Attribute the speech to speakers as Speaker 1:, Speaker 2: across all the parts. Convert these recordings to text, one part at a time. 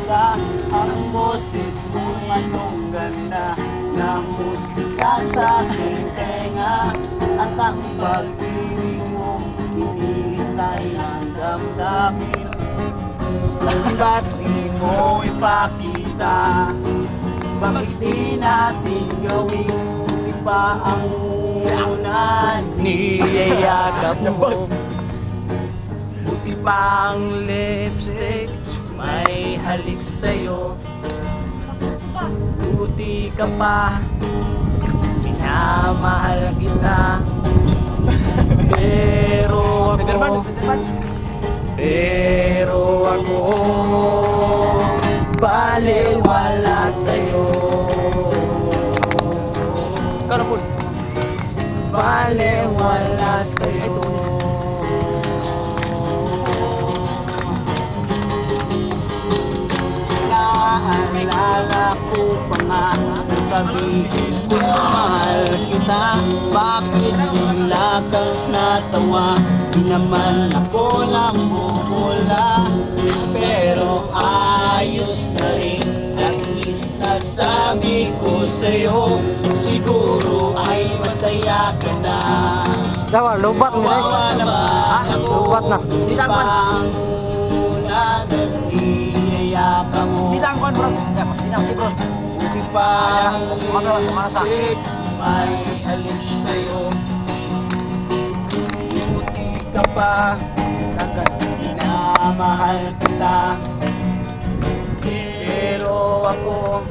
Speaker 1: ka. Ang boses mong anong ganda na musika sa aking tenga. At ang pag-ibig mong hinihintay ng damdamin. Ba't di mo ipakita? Bakit di natin gawin iba ang una? Niyayakap mo, buti pa ang lipstick may halik sa'yo. Buti ka pa, minamahal kita. Pero ako baliwala sa'yo. Baliwala sa'yo. Naalala ko pa nga sabihin ko mahal kita. Bakit bigla kang natawa? Di naman ako namumula, pero ayos na rin. At least nasabi ko sa'yo, siguro ay masaya ka na.
Speaker 2: Dawa, lubat nila. Lubat na.
Speaker 1: Pang una na siyayaka mo.
Speaker 2: Sidangkon bro. Sidang si bro.
Speaker 1: Buti pa musik may alis sa'yo. Buti ka pa, minamahal kita. Pero ako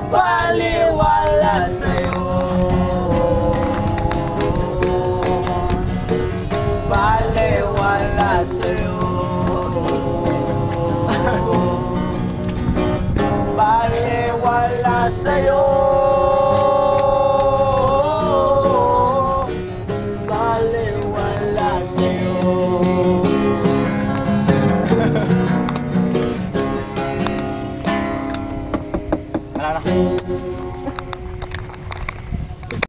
Speaker 1: baliwala sa'yo. Baliwala sa'yo. Baliwala sa'yo.